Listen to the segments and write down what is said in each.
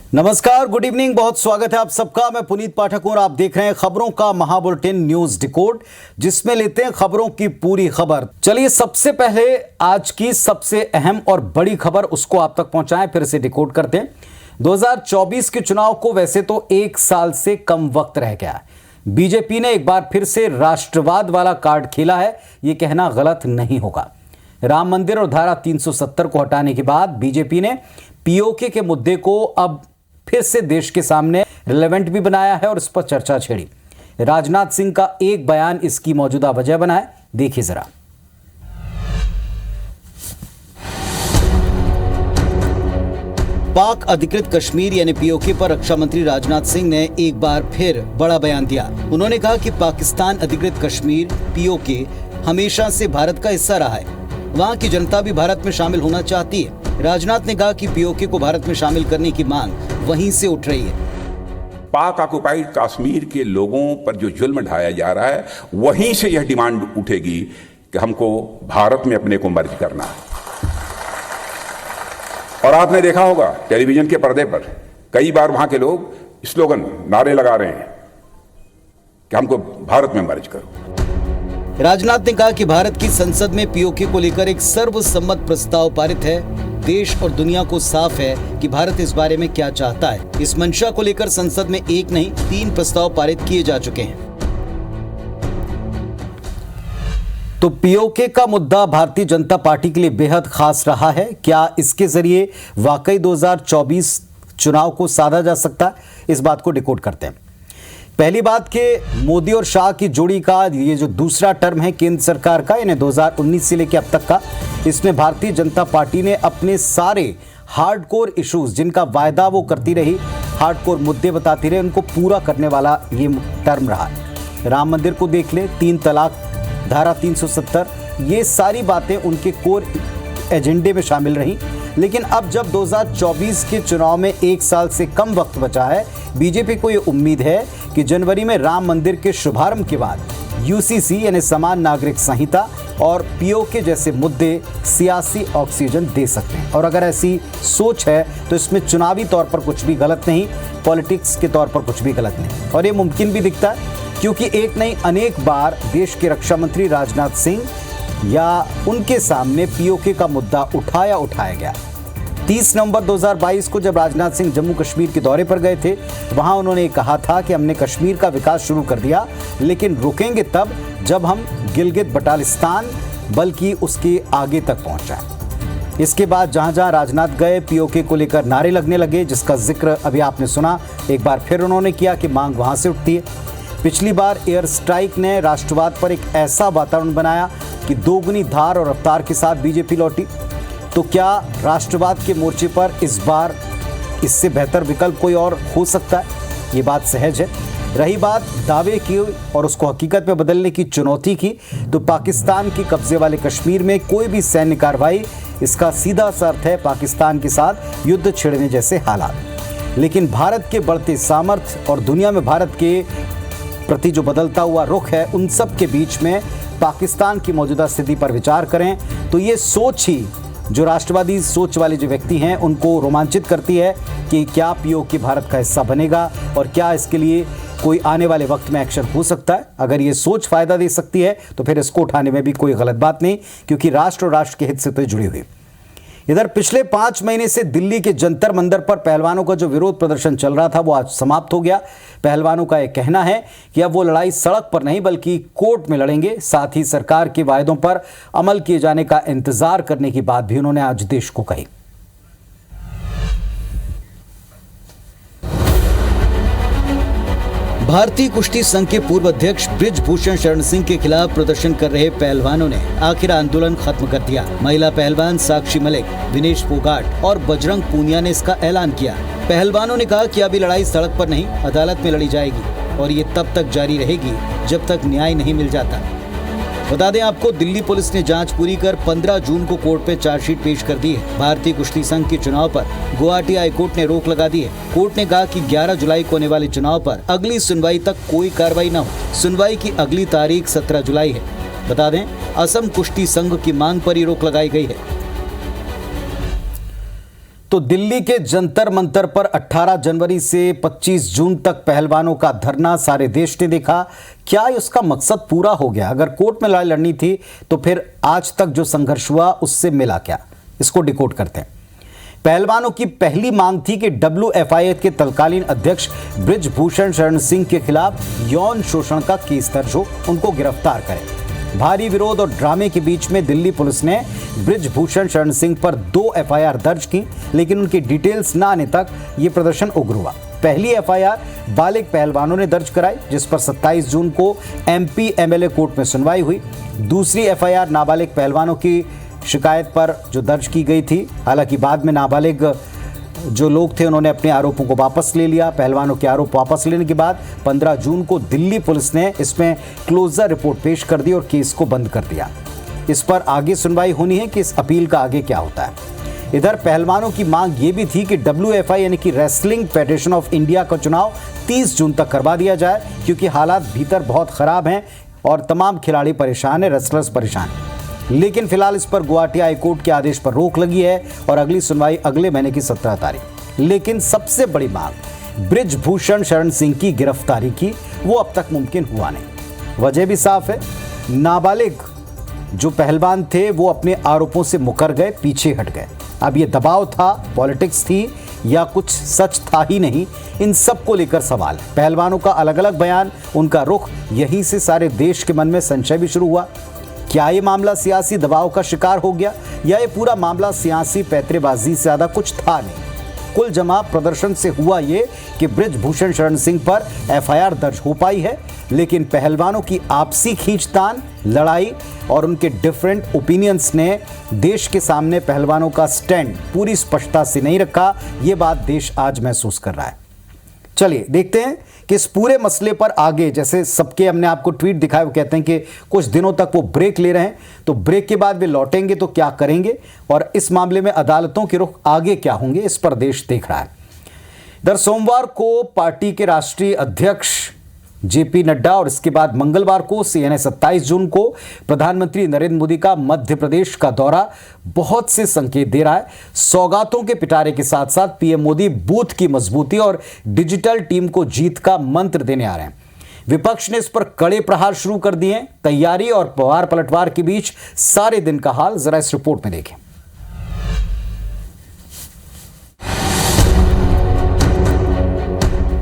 नमस्कार, good evening, बहुत स्वागत है आप सबका। मैं पुनीत पाठक हूं और आप देख रहे हैं खबरों का महाबुलेटिन न्यूज डिकोड, जिसमें लेते हैं खबरों की पूरी खबर। चलिए सबसे पहले आज की सबसे अहम और बड़ी खबर उसको आप तक पहुंचाएं, फिर से डिकोड करते हैं। 2024 के चुनाव को वैसे तो एक साल से कम वक्त रह गया है। बीजेपी ने एक बार फिर से राष्ट्रवाद वाला कार्ड खेला है, यह कहना गलत नहीं होगा। राम मंदिर और धारा 370 को हटाने के बाद बीजेपी ने पीओके के मुद्दे को अब फिर से देश के सामने रिलेवेंट भी बनाया है और इस पर चर्चा छेड़ी। राजनाथ सिंह का एक बयान इसकी मौजूदा वजह बना है, देखिए जरा। पाक अधिकृत कश्मीर यानी पीओके पर रक्षा मंत्री राजनाथ सिंह ने एक बार फिर बड़ा बयान दिया। उन्होंने कहा कि पाकिस्तान अधिकृत कश्मीर पीओके हमेशा से भारत का हिस्सा रहा है, वहाँ की जनता भी भारत में शामिल होना चाहती है। राजनाथ ने कहा कि पीओके को भारत में शामिल करने की मांग वहीं से उठ रही है। पाक ऑक्युपाइड कश्मीर के लोगों पर जो जुल्म ढाया जा रहा है, वहीं से यह डिमांड उठेगी कि हमको भारत में अपने को मर्ज करना है। और आपने देखा होगा टेलीविजन के पर्दे पर कई बार वहां के लोग स्लोगन नारे लगा रहे हैं कि हमको भारत में मर्ज करो। राजनाथ ने कहा कि भारत की संसद में पीओके को लेकर एक सर्वसम्मत प्रस्ताव पारित है। देश और दुनिया को साफ है कि भारत इस बारे में क्या चाहता है। इस मंशा को लेकर संसद में एक नहीं 3 प्रस्ताव पारित किए जा चुके हैं। तो पीओके का मुद्दा भारतीय जनता पार्टी के लिए बेहद खास रहा है। क्या इसके जरिए वाकई 2024 चुनाव को साधा जा सकता है, इस बात को डिकोड करते हैं। पहली बात कि मोदी और शाह की जोड़ी का ये जो दूसरा टर्म है केंद्र सरकार का, यानी 2019 से लेकर अब तक का, इसमें भारतीय जनता पार्टी ने अपने सारे हार्डकोर इश्यूज, जिनका वायदा वो करती रही, हार्डकोर मुद्दे बताती रही, उनको पूरा करने वाला ये टर्म रहा है। राम मंदिर को देख ले, 3 तलाक, धारा 370, ये सारी बातें उनके कोर एजेंडे में शामिल रही। लेकिन अब जब 2024 के चुनाव में एक साल से कम वक्त बचा है, बीजेपी को ये उम्मीद है कि जनवरी में राम मंदिर के शुभारंभ के बाद यूसीसी यानी समान नागरिक संहिता और पीओके जैसे मुद्दे सियासी ऑक्सीजन दे सकते हैं। और अगर ऐसी सोच है तो इसमें चुनावी तौर पर कुछ भी गलत नहीं, पॉलिटिक्स के तौर पर कुछ भी गलत नहीं, और ये मुमकिन भी दिखता है क्योंकि एक नहीं अनेक बार देश के रक्षा मंत्री राजनाथ सिंह या उनके सामने पीओके का मुद्दा उठाया गया। 30 नवंबर 2022 को जब राजनाथ सिंह जम्मू कश्मीर के दौरे पर गए थे, वहां उन्होंने कहा था कि हमने कश्मीर का विकास शुरू कर दिया, लेकिन रुकेंगे तब जब हम गिलगित बल्टिस्तान बल्कि उसके आगे तक पहुंच जाए। इसके बाद जहां जहां राजनाथ गए, पीओके को लेकर नारे लगने लगे, जिसका जिक्र अभी आपने सुना। एक बार फिर उन्होंने किया कि मांग वहां से उठती है। पिछली बार एयर स्ट्राइक ने राष्ट्रवाद पर एक ऐसा वातावरण बनाया कि दोगुनी धार और रफ्तार के साथ बीजेपी लौटी। तो क्या राष्ट्रवाद के मोर्चे पर इस बार इससे बेहतर विकल्प कोई और हो सकता है? ये बात सहज है। रही बात दावे की और उसको हकीकत में बदलने की चुनौती की, तो पाकिस्तान के कब्जे वाले कश्मीर में कोई भी सैन्य कार्रवाई, इसका सीधा सा अर्थ है पाकिस्तान के साथ युद्ध छिड़ने जैसे हालात। लेकिन भारत के बढ़ते सामर्थ्य और दुनिया में भारत के प्रति जो बदलता हुआ रुख है, उन सब के बीच में पाकिस्तान की मौजूदा स्थिति पर विचार करें तो ये सोच ही, जो राष्ट्रवादी सोच वाले जो व्यक्ति हैं, उनको रोमांचित करती है कि क्या पीओके भारत का हिस्सा बनेगा और क्या इसके लिए कोई आने वाले वक्त में एक्शन हो सकता है। अगर ये सोच फायदा दे सकती है तो फिर इसको उठाने में भी कोई गलत बात नहीं, क्योंकि राष्ट्र और राष्ट्र के हित से तो जुड़ी हुई। इधर पिछले 5 महीने से दिल्ली के जंतर मंदिर पर पहलवानों का जो विरोध प्रदर्शन चल रहा था, वो आज समाप्त हो गया। पहलवानों का यह कहना है कि अब वो लड़ाई सड़क पर नहीं बल्कि कोर्ट में लड़ेंगे। साथ ही सरकार के वायदों पर अमल किए जाने का इंतजार करने की बात भी उन्होंने आज देश को कही। भारतीय कुश्ती संघ के पूर्व अध्यक्ष बृजभूषण शरण सिंह के खिलाफ प्रदर्शन कर रहे पहलवानों ने आखिर आंदोलन खत्म कर दिया। महिला पहलवान साक्षी मलिक, विनेश फोगाट और बजरंग पूनिया ने इसका ऐलान किया। पहलवानों ने कहा कि अभी लड़ाई सड़क पर नहीं, अदालत में लड़ी जाएगी और ये तब तक जारी रहेगी जब तक न्याय नहीं मिल जाता। बता दें आपको, दिल्ली पुलिस ने जांच पूरी कर 15 जून को कोर्ट में चार्जशीट पेश कर दी है। भारतीय कुश्ती संघ के चुनाव पर गुवाहाटी हाई कोर्ट ने रोक लगा दी है। कोर्ट ने कहा कि 11 जुलाई को होने वाले चुनाव पर अगली सुनवाई तक कोई कार्रवाई न हो। सुनवाई की अगली तारीख 17 जुलाई है। बता दें, असम कुश्ती संघ की मांग पर ही रोक लगाई गई है। तो दिल्ली के जंतर मंतर पर 18 जनवरी से 25 जून तक पहलवानों का धरना सारे देश ने देखा। क्या उसका मकसद पूरा हो गया? अगर कोर्ट में लड़ाई लड़नी थी तो फिर आज तक जो संघर्ष हुआ उससे मिला क्या? इसको डिकोड करते हैं। पहलवानों की पहली मांग थी कि WFI के तत्कालीन अध्यक्ष बृजभूषण शरण सिंह के खिलाफ यौन शोषण का केस दर्ज हो, उनको गिरफ्तार करें। भारी विरोध और ड्रामे के बीच में दिल्ली पुलिस ने बृजभूषण शरण सिंह पर 2 FIR दर्ज की, लेकिन उनकी डिटेल्स न आने तक यह प्रदर्शन उग्र हुआ। पहली FIR बालिग पहलवानों ने दर्ज कराई, जिस पर 27 जून को MP MLA कोर्ट में सुनवाई हुई। दूसरी FIR नाबालिग पहलवानों की शिकायत पर जो दर्ज की गई थी। हालांकि बाद में नाबालिग जो लोग थे उन्होंने अपने आरोपों को वापस ले लिया। पहलवानों के आरोप वापस लेने के बाद 15 जून को दिल्ली पुलिस ने इसमें क्लोजर रिपोर्ट पेश कर दी और केस को बंद कर दिया। इस पर आगे सुनवाई होनी है कि इस अपील का आगे क्या होता है। इधर पहलवानों की मांग ये भी थी कि WFI यानी कि रेसलिंग फेडरेशन ऑफ इंडिया का चुनाव 30 जून तक करवा दिया जाए, क्योंकि हालात भीतर बहुत खराब हैं और तमाम खिलाड़ी परेशान हैं, रेसलर्स परेशान हैं। लेकिन फिलहाल इस पर गुवाहाटी हाई कोर्ट के आदेश पर रोक लगी है और अगली सुनवाई अगले महीने की 17 तारीख। लेकिन सबसे बड़ी मांग बृजभूषण शरण सिंह की गिरफ्तारी की, वो अब तक मुमकिन हुआ नहीं। वजह भी साफ है, नाबालिग जो पहलवान थे वो अपने आरोपों से मुकर गए, पीछे हट गए। अब ये दबाव था, पॉलिटिक्स थी या कुछ सच था ही नहीं, इन सब को लेकर सवाल है। पहलवानों का अलग अलग बयान, उनका रुख, यहीं से सारे देश के मन में संशय भी शुरू हुआ। क्या ये मामला सियासी दबाव का शिकार हो गया या ये पूरा मामला सियासी पैंतरेबाजी से ज्यादा कुछ था नहीं? कुल जमा प्रदर्शन से हुआ ये कि बृजभूषण शरण सिंह पर FIR दर्ज हो पाई है, लेकिन पहलवानों की आपसी खींचतान, लड़ाई और उनके डिफरेंट ओपिनियंस ने देश के सामने पहलवानों का स्टैंड पूरी स्पष्टता से नहीं रखा। ये बात देश आज महसूस कर रहा है। चलिए देखते हैं कि इस पूरे मसले पर आगे, जैसे सबके हमने आपको ट्वीट दिखाए, वो कहते हैं कि कुछ दिनों तक वो ब्रेक ले रहे हैं, तो ब्रेक के बाद वे लौटेंगे तो क्या करेंगे और इस मामले में अदालतों के रुख आगे क्या होंगे, इस पर देश देख रहा है। इधर सोमवार को पार्टी के राष्ट्रीय अध्यक्ष JP नड्डा और इसके बाद मंगलवार को यानी 27 जून को प्रधानमंत्री नरेंद्र मोदी का मध्य प्रदेश का दौरा बहुत से संकेत दे रहा है। सौगातों के पिटारे के साथ साथ PM मोदी बूथ की मजबूती और डिजिटल टीम को जीत का मंत्र देने आ रहे हैं। विपक्ष ने इस पर कड़े प्रहार शुरू कर दिए। तैयारी और पवार पलटवार के बीच सारे दिन का हाल जरा इस रिपोर्ट में देखें।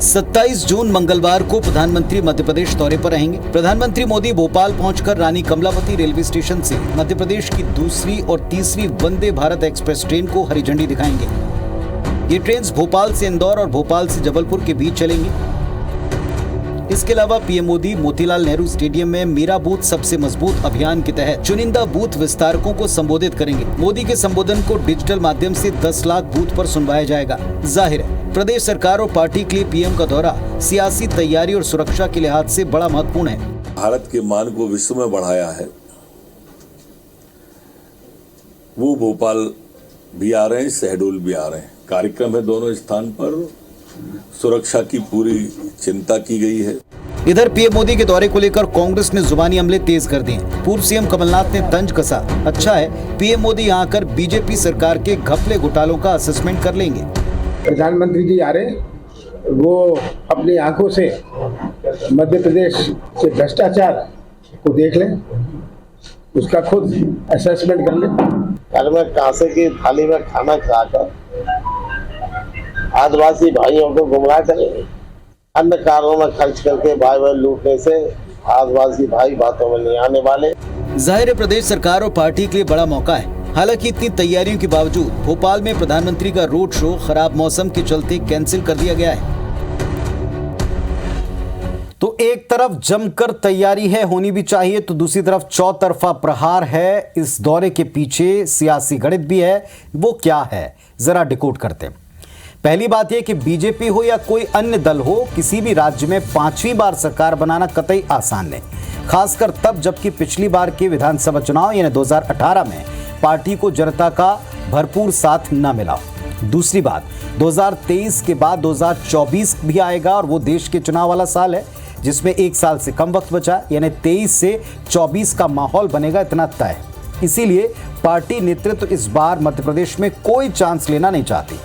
27 जून मंगलवार को प्रधानमंत्री मध्य प्रदेश दौरे पर रहेंगे। प्रधानमंत्री मोदी भोपाल पहुंचकर रानी कमलावती रेलवे स्टेशन से मध्य प्रदेश की दूसरी और तीसरी वंदे भारत एक्सप्रेस ट्रेन को हरी झंडी दिखाएंगे। ये ट्रेन भोपाल से इंदौर और भोपाल से जबलपुर के बीच चलेंगी। इसके अलावा PM मोदी मोतीलाल नेहरू स्टेडियम में मेरा बूथ सबसे मजबूत अभियान के तहत चुनिंदा बूथ विस्तारकों को संबोधित करेंगे। मोदी के संबोधन को डिजिटल माध्यम से 10 लाख बूथ पर सुनवाया जाएगा। जाहिर है, प्रदेश सरकार और पार्टी के लिए PM का दौरा सियासी तैयारी और सुरक्षा के लिहाज से बड़ा महत्वपूर्ण है। भारत के मान को विश्व में बढ़ाया है, वो भोपाल भी आ रहे हैं, शहडोल भी आ रहे हैं। कार्यक्रम है दोनों स्थान पर, सुरक्षा की पूरी चिंता की गई है। इधर PM मोदी के दौरे को लेकर कांग्रेस ने जुबानी हमले तेज कर दिए। पूर्व CM कमलनाथ ने तंज कसा, अच्छा है PM मोदी यहाँ आकर BJP सरकार के घपले घोटालों का असेसमेंट कर लेंगे। प्रधानमंत्री जी आ रहे, वो अपनी आंखों से मध्य प्रदेश से भ्रष्टाचार को देख लें, उसका खुद असेसमेंट कर लें। कल में कांसे की थाली में खाना खाकर आदिवासी भाइयों को गुमराह करेंगे। अन्य कारणों में खर्च करके भाई भाई लूटने से आदिवासी भाई बातों में नहीं आने वाले। जाहिर है, प्रदेश सरकार और पार्टी के लिए बड़ा मौका है। हालांकि इतनी तैयारियों के बावजूद भोपाल में प्रधानमंत्री का रोड शो खराब मौसम के चलते कैंसिल कर दिया गया है। तो एक तरफ जमकर तैयारी है, होनी भी चाहिए, तो दूसरी तरफ चौतरफा प्रहार है। इस दौरे के पीछे सियासी गणित भी है। वो क्या है, जरा डिकोड करते हैं। पहली बात यह कि BJP हो या कोई अन्य दल हो, किसी भी राज्य में 5वीं बार सरकार बनाना कतई आसान नहीं, खासकर तब जबकि पिछली बार के विधानसभा चुनाव यानी 2018 में पार्टी को जनता का भरपूर साथ न मिला। दूसरी बात, 2023 के बाद 2024 भी आएगा और वो देश के चुनाव वाला साल है, जिसमें 1 साल से कम वक्त बचा, यानी 23 से 24 का माहौल बनेगा, इतना तय है। इसीलिए पार्टी नेतृत्व इस बार मध्य प्रदेश में कोई चांस लेना नहीं चाहती।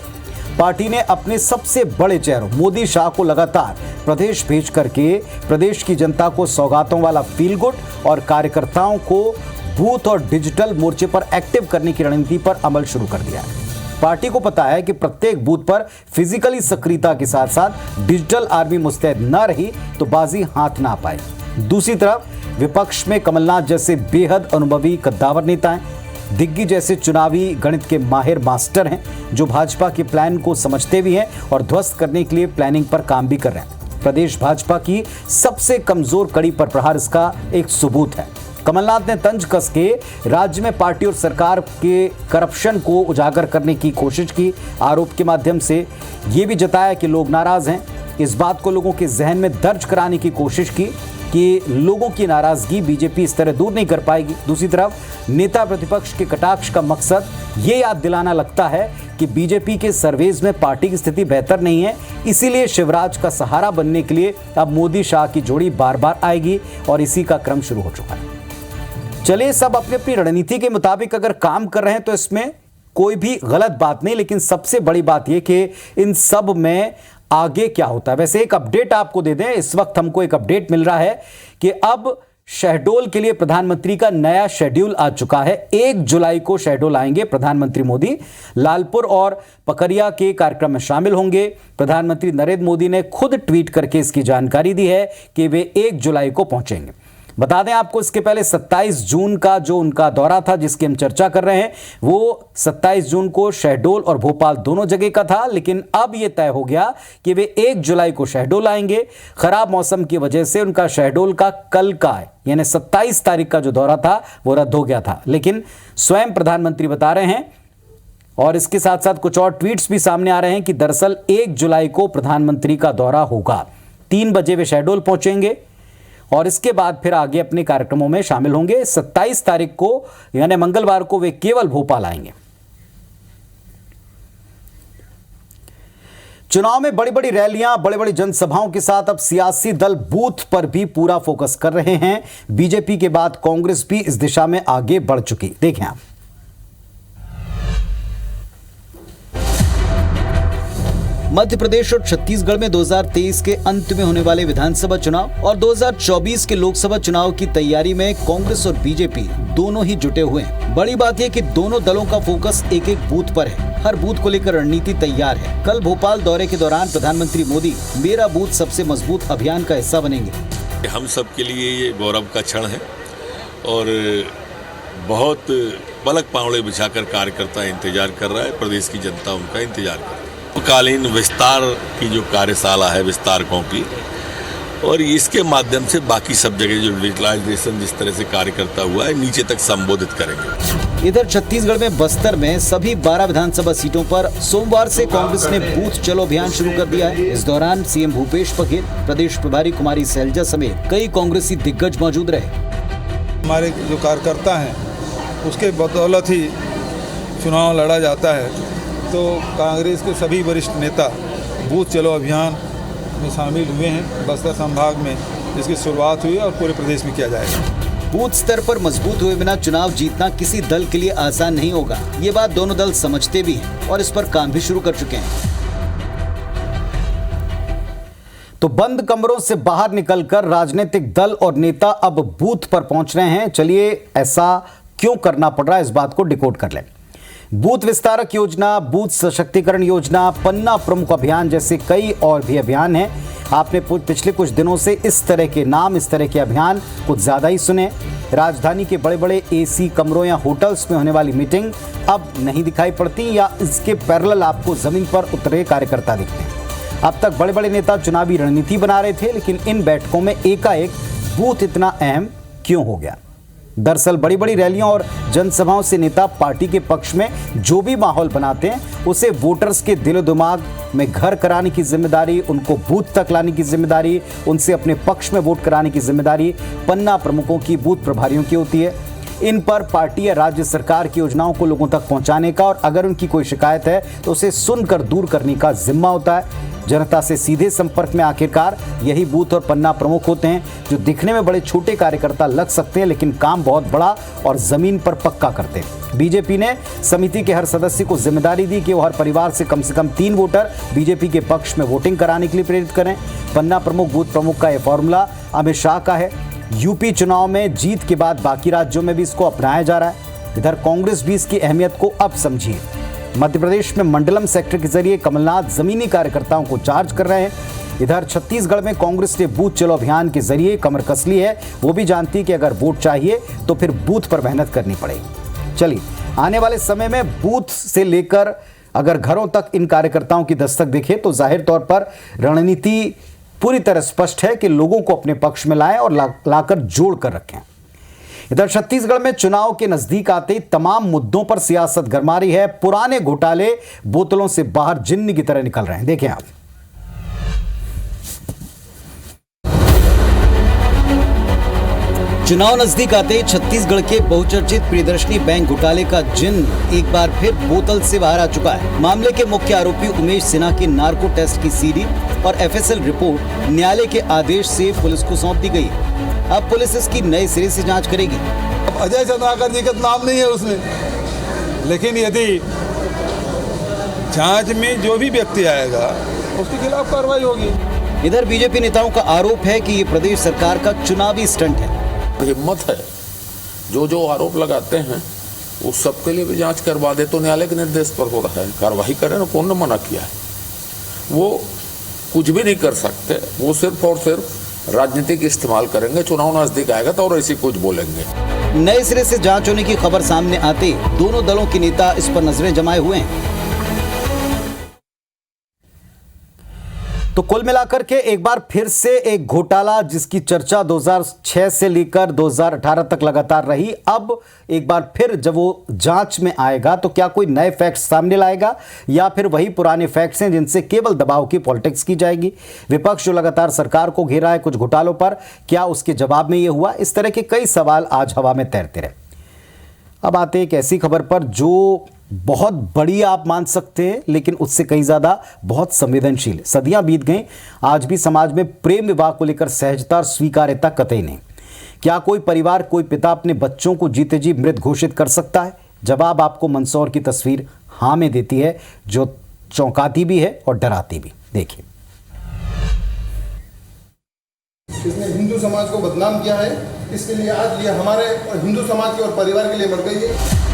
पार्टी ने अपने सबसे बड़े चेहरों मोदी शाह को लगातार प्रदेश भेज करके प्रदेश की जनता को सौगातों वाला फील गुड और कार्यकर्ताओं को बूथ और डिजिटल मोर्चे पर एक्टिव करने की रणनीति पर अमल शुरू कर दिया है। पार्टी को पता है कि प्रत्येक बूथ पर फिजिकली सक्रियता के साथ साथ डिजिटल आर्मी मुस्तैद न रही तो बाजी हाथ ना पाए। दूसरी तरफ विपक्ष में कमलनाथ जैसे बेहद अनुभवी कद्दावर नेता हैं, दिग्गी जैसे चुनावी गणित के माहिर मास्टर हैं जो भाजपा के प्लान को समझते भी हैं और ध्वस्त करने के लिए प्लानिंग पर काम भी कर रहे हैं। प्रदेश भाजपा की सबसे कमजोर कड़ी पर प्रहार इसका एक सबूत है। कमलनाथ ने तंज कस के राज्य में पार्टी और सरकार के करप्शन को उजागर करने की कोशिश की। आरोप के माध्यम से ये भी जताया कि लोग नाराज हैं। इस बात को लोगों के जहन में दर्ज कराने की कोशिश की कि लोगों की नाराजगी बीजेपी इस तरह दूर नहीं कर पाएगी। दूसरी तरफ नेता प्रतिपक्ष के कटाक्ष का मकसद ये याद दिलाना लगता है कि बीजेपी के सर्वेज में पार्टी की स्थिति बेहतर नहीं है, इसीलिए शिवराज का सहारा बनने के लिए अब मोदी शाह की जोड़ी बार बार आएगी और इसी का क्रम शुरू हो चुका है। चलिए, सब अपनी अपनी रणनीति के मुताबिक अगर काम कर रहे हैं तो इसमें कोई भी गलत बात नहीं, लेकिन सबसे बड़ी बात यह कि इन सब में आगे क्या होता है। वैसे एक अपडेट आपको दे दें, इस वक्त हमको एक अपडेट मिल रहा है कि अब शहडोल के लिए प्रधानमंत्री का नया शेड्यूल आ चुका है। 1 जुलाई को शहडोल आएंगे प्रधानमंत्री मोदी। लालपुर और पकरिया के कार्यक्रम में शामिल होंगे। प्रधानमंत्री नरेंद्र मोदी ने खुद ट्वीट करके इसकी जानकारी दी है कि वे 1 जुलाई को पहुंचेंगे। बता दें आपको, इसके पहले 27 जून का जो उनका दौरा था जिसकी हम चर्चा कर रहे हैं, वो 27 जून को शहडोल और भोपाल दोनों जगह का था, लेकिन अब यह तय हो गया कि वे 1 जुलाई को शहडोल आएंगे। खराब मौसम की वजह से उनका शहडोल का कल का यानी 27 तारीख का जो दौरा था वो रद्द हो गया था, लेकिन स्वयं प्रधानमंत्री बता रहे हैं और इसके साथ साथ कुछ और ट्वीट्स भी सामने आ रहे हैं कि दरअसल 1 जुलाई को प्रधानमंत्री का दौरा होगा। 3 बजे वे शहडोल पहुंचेंगे और इसके बाद फिर आगे अपने कार्यक्रमों में शामिल होंगे। 27 तारीख को यानी मंगलवार को वे केवल भोपाल आएंगे। चुनाव में बड़ी बड़ी रैलियां, बड़ी बड़ी जनसभाओं के साथ अब सियासी दल बूथ पर भी पूरा फोकस कर रहे हैं। बीजेपी के बाद कांग्रेस भी इस दिशा में आगे बढ़ चुकी। देखें आप। मध्य प्रदेश और छत्तीसगढ़ में 2023 के अंत में होने वाले विधानसभा चुनाव और 2024 के लोकसभा चुनाव की तैयारी में कांग्रेस और बीजेपी दोनों ही जुटे हुए हैं। बड़ी बात यह कि दोनों दलों का फोकस एक एक बूथ पर है। हर बूथ को लेकर रणनीति तैयार है। कल भोपाल दौरे के दौरान प्रधानमंत्री मोदी मेरा बूथ सबसे मजबूत अभियान का हिस्सा बनेंगे। हम सब के लिए ये गौरव का क्षण है और बहुत पलक पांवड़े बिछाकर कार्यकर्ता इंतजार कर रहा है, प्रदेश की जनता उनका इंतजार कर रही है। कालीन विस्तार की जो कार्यशाला है विस्तारकों की, और इसके माध्यम से बाकी सब जगह जो डिजिटलाइजेशन जिस तरह से कार्यकर्ता हुआ है नीचे तक संबोधित करेंगे। इधर छत्तीसगढ़ में बस्तर में सभी 12 विधानसभा सीटों पर सोमवार से कांग्रेस ने बूथ चलो अभियान शुरू कर दिया है। इस दौरान सीएम भूपेश बघेल, प्रदेश प्रभारी कुमारी सैलजा समेत कई कांग्रेसी दिग्गज मौजूद रहे। हमारे जो कार्यकर्ता हैं उसके बदौलत ही चुनाव लड़ा जाता है, तो कांग्रेस के सभी वरिष्ठ नेता बूथ चलो अभियान में शामिल हुए हैं। बस्तर संभाग में इसकी शुरुआत हुई और पूरे प्रदेश में किया जाएगा। बूथ स्तर पर मजबूत हुए बिना चुनाव जीतना किसी दल के लिए आसान नहीं होगा। ये बात दोनों दल समझते भी हैं और इस पर काम भी शुरू कर चुके हैं। तो बंद कमरों से बाहर निकलकर राजनीतिक दल और नेता अब बूथ पर पहुंच रहे हैं। चलिए, ऐसा क्यों करना पड़ रहा है इस बात को डिकोड कर लें। बूथ विस्तारक योजना, बूथ सशक्तिकरण योजना, पन्ना प्रमुख अभियान जैसे कई और भी अभियान हैं। आपने पिछले कुछ दिनों से इस तरह के नाम, इस तरह के अभियान कुछ ज्यादा ही सुने। राजधानी के बड़े बड़े एसी कमरों या होटल्स में होने वाली मीटिंग अब नहीं दिखाई पड़ती या इसके पैरेलल आपको जमीन पर उतरे कार्यकर्ता दिखते हैं। अब तक बड़े बड़े नेता चुनावी रणनीति बना रहे थे, लेकिन इन बैठकों में एकाएक बूथ इतना अहम क्यों हो गया? दरअसल बड़ी बड़ी रैलियों और जनसभाओं से नेता पार्टी के पक्ष में जो भी माहौल बनाते हैं उसे वोटर्स के दिलो दिमाग में घर कराने की जिम्मेदारी, उनको बूथ तक लाने की जिम्मेदारी, उनसे अपने पक्ष में वोट कराने की जिम्मेदारी पन्ना प्रमुखों की, बूथ प्रभारियों की होती है। इन पर पार्टी या राज्य सरकार की योजनाओं को लोगों तक पहुंचाने का और अगर उनकी कोई शिकायत है तो उसे सुनकर दूर करने का जिम्मा होता है। जनता से सीधे संपर्क में आखिरकार यही बूथ और पन्ना प्रमुख होते हैं, जो दिखने में बड़े छोटे कार्यकर्ता लग सकते हैं लेकिन काम बहुत बड़ा और जमीन पर पक्का करते हैं। बीजेपी ने समिति के हर सदस्य को जिम्मेदारी दी कि वो हर परिवार से कम 3 वोटर बीजेपी के पक्ष में वोटिंग कराने के लिए प्रेरित करें। पन्ना प्रमुख, बूथ प्रमुख का यह फॉर्मूला अमित शाह का है। यूपी चुनाव में जीत के बाद बाकी राज्यों में भी इसको अपनाया जा रहा है। इधर कांग्रेस भी इसकी अहमियत को अब समझी है। मध्य प्रदेश में मंडलम सेक्टर के जरिए कमलनाथ जमीनी कार्यकर्ताओं को चार्ज कर रहे हैं। इधर छत्तीसगढ़ में कांग्रेस ने बूथ चलो अभियान के जरिए कमर कस ली है। वो भी जानती है कि अगर वोट चाहिए तो फिर बूथ पर मेहनत करनी पड़ेगी। चलिए, आने वाले समय में बूथ से लेकर अगर घरों तक इन कार्यकर्ताओं की दस्तक दिखे तो जाहिर तौर पर रणनीति पूरी तरह स्पष्ट है कि लोगों को अपने पक्ष में लाएं और लाकर जोड़ कर रखें। इधर छत्तीसगढ़ में चुनाव के नजदीक आते ही तमाम मुद्दों पर सियासत गरमा रही है। पुराने घोटाले बोतलों से बाहर जिन्न की तरह निकल रहे हैं। देखें आप। चुनाव नजदीक आते ही छत्तीसगढ़ के बहुचर्चित प्रियदर्शनी बैंक घोटाले का जिन्न एक बार फिर बोतल से बाहर आ चुका है। मामले के मुख्य आरोपी उमेश सिन्हा के नार्को टेस्ट की सीडी और एफएसएल रिपोर्ट न्यायालय के आदेश से पुलिस को सौंप दी गई। अब पुलिस इसकी नए सिरे से जांच करेगी। अजय चंद्राकर जी का नाम नहीं है उसमें, लेकिन यदि जांच में जो भी व्यक्ति आएगा उसके खिलाफ कार्रवाई होगी। इधर बीजेपी नेताओं का आरोप है कि ये प्रदेश सरकार का चुनावी स्टंट है। हिम्मत है जो आरोप लगाते हैं उस सबके लिए भी जांच करवा दे तो न्यायालय के निर्देश पर हो रहा है, कार्रवाई करें ना। कौन ने मना किया है? वो कुछ भी नहीं कर सकते, वो सिर्फ और सिर्फ राजनीतिक इस्तेमाल करेंगे। चुनाव नजदीक आएगा तो और ऐसी कुछ बोलेंगे। नए सिरे से जांच होने की खबर सामने आते दोनों दलों के नेता इस पर नजरें जमाए हुए हैं। तो कुल मिलाकर के एक बार फिर से एक घोटाला जिसकी चर्चा 2006 से लेकर 2018 तक लगातार रही, अब एक बार फिर जब वो जांच में आएगा तो क्या कोई नए फैक्ट्स सामने लाएगा या फिर वही पुराने फैक्ट्स हैं जिनसे केवल दबाव की पॉलिटिक्स की जाएगी। विपक्ष जो लगातार सरकार को घेरा है कुछ घोटालों पर, क्या उसके जवाब में ये हुआ? इस तरह के कई सवाल आज हवा में तैरते रहे। अब आते हैं एक ऐसी खबर पर जो बहुत बड़ी आप मान सकते हैं लेकिन उससे कहीं ज़्यादा बहुत संवेदनशील। सदियां बीत गईं, आज भी समाज में प्रेम विवाह को लेकर सहजता और स्वीकार्यता कतई नहीं। क्या कोई परिवार, कोई पिता अपने बच्चों को जीते जी मृत घोषित कर सकता है? जवाब आपको मंदसौर की तस्वीर हाँ में देती है, जो चौंकाती भी है और डराती भी। देखिए। इसने हिंदू समाज को बदनाम किया है, इसके लिए आज ये हमारे हिंदू समाज के और परिवार के लिए मर गई है।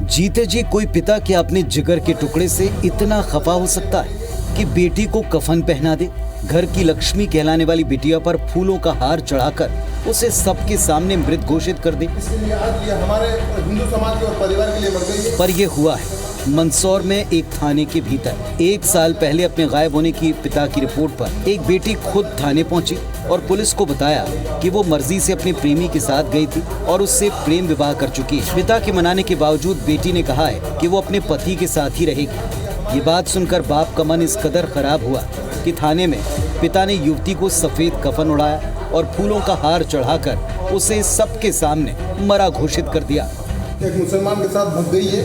जीते जी कोई पिता क्या अपने जिगर के टुकड़े से इतना खफा हो सकता है कि बेटी को कफन पहना दे, घर की लक्ष्मी कहलाने वाली बिटिया पर फूलों का हार चढ़ाकर उसे सबके सामने मृत घोषित कर दे? इसके लिए आज ये हमारे हिंदू समाज के और परिवार के लिए मर गई है। पर यह हुआ है मंदसौर में एक थाने के भीतर। 1 साल पहले अपने गायब होने की पिता की रिपोर्ट पर एक बेटी खुद थाने पहुंची और पुलिस को बताया कि वो मर्जी से अपने प्रेमी के साथ गई थी और उससे प्रेम विवाह कर चुकी है। पिता के मनाने के बावजूद बेटी ने कहा है कि वो अपने पति के साथ ही रहेगी। ये बात सुनकर बाप का मन इस कदर खराब हुआ कि थाने में पिता ने युवती को सफेद कफन उड़ाया और फूलों का हार चढ़ाकर उसे सबके सामने मरा घोषित कर दिया। एक मुसलमान के साथ भग गई है,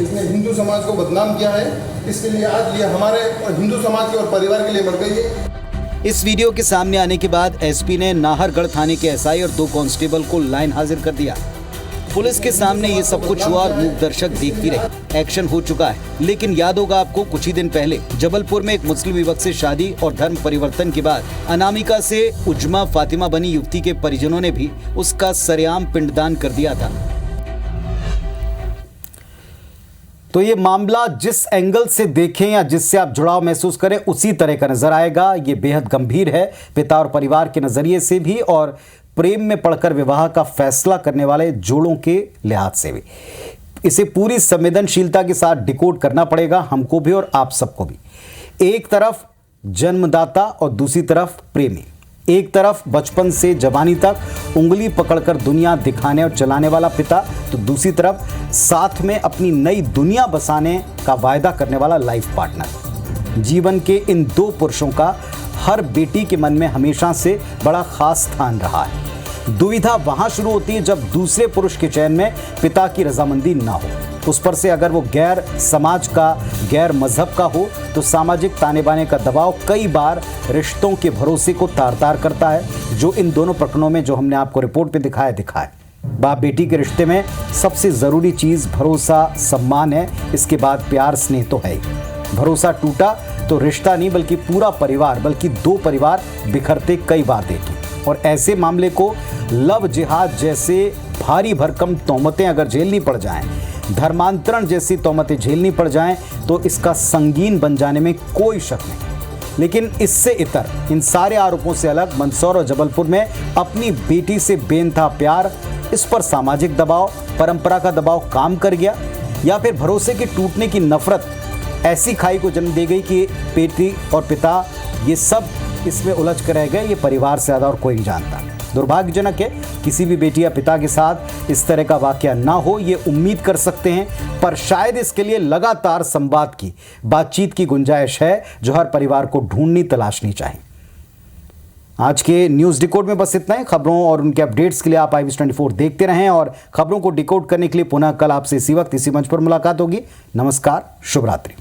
इसने हिंदू समाज को बदनाम किया है, इसके लिए आज ये हमारे हिंदू समाज के और परिवार के लिए मर गई है। इस वीडियो के सामने आने के बाद एसपी ने नाहरगढ़ थाने के एसआई और 2 कांस्टेबल को लाइन हाजिर कर दिया। पुलिस के सामने ये सब कुछ हुआ और मूक दर्शक देखती रही। एक्शन हो चुका है, लेकिन याद होगा आपको कुछ ही दिन पहले जबलपुर में एक मुस्लिम युवक से शादी और धर्म परिवर्तन के बाद अनामिका से उज्मा फातिमा बनी युवती के परिजनों ने भी उसका सरेआम पिंडदान कर दिया था। तो ये मामला जिस एंगल से देखें या जिससे आप जुड़ाव महसूस करें उसी तरह का नजर आएगा। ये बेहद गंभीर है, पिता और परिवार के नजरिए से भी और प्रेम में पड़कर विवाह का फैसला करने वाले जोड़ों के लिहाज से भी। इसे पूरी संवेदनशीलता के साथ डिकोड करना पड़ेगा, हमको भी और आप सबको भी। एक तरफ जन्मदाता और दूसरी तरफ प्रेमी। एक तरफ बचपन से जवानी तक उंगली पकड़कर दुनिया दिखाने और चलाने वाला पिता, तो दूसरी तरफ साथ में अपनी नई दुनिया बसाने का वायदा करने वाला लाइफ पार्टनर। जीवन के इन 2 पुरुषों का हर बेटी के मन में हमेशा से बड़ा खास स्थान रहा है। दुविधा वहां शुरू होती है जब दूसरे पुरुष के चयन में पिता की रजामंदी ना हो। उस पर से अगर वो गैर समाज का, गैर मजहब का हो तो सामाजिक ताने बाने का दबाव कई बार रिश्तों के भरोसे को तार तार करता है, जो इन दोनों प्रकरणों में जो हमने आपको रिपोर्ट पे दिखा है। बाप बेटी के रिश्ते में सबसे ज़रूरी चीज़ भरोसा, सम्मान है। इसके बाद प्यार, स्नेह तो है ही। भरोसा टूटा तो रिश्ता नहीं बल्कि पूरा परिवार, बल्कि दो परिवार बिखरते कई बार देखे। और ऐसे मामले को लव जिहाद जैसे भारी भरकम तोहमतें अगर झेलनी पड़ जाएं, धर्मांतरण जैसी तोहमतें झेलनी पड़ जाएं, तो इसका संगीन बन जाने में कोई शक नहीं। लेकिन इससे इतर, इन सारे आरोपों से अलग, मंदसौर और जबलपुर में अपनी बेटी से बेनता प्यार, इस पर सामाजिक दबाव, परंपरा का दबाव काम कर गया, या फिर भरोसे के टूटने की नफरत ऐसी खाई को जन्म दे गई कि बेटी और पिता ये सब इसमें उलझ कर रह गए। ये परिवार से ज़्यादा और कोई नहीं जानता। दुर्भाग्यजनक है, किसी भी बेटी या पिता के साथ इस तरह का वाकया ना हो, ये उम्मीद कर सकते हैं, पर शायद इसके लिए लगातार संवाद की, बातचीत की गुंजाइश है, जो हर परिवार को ढूंढनी, तलाशनी चाहिए। आज के न्यूज़ डिकोड में बस इतना ही। खबरों और उनके अपडेट्स के लिए आप IBS24 देखते रहें, और खबरों को डिकोड करने के लिए पुनः कल आपसे इसी वक्त इसी मंच पर मुलाकात होगी। नमस्कार, शुभ रात्रि।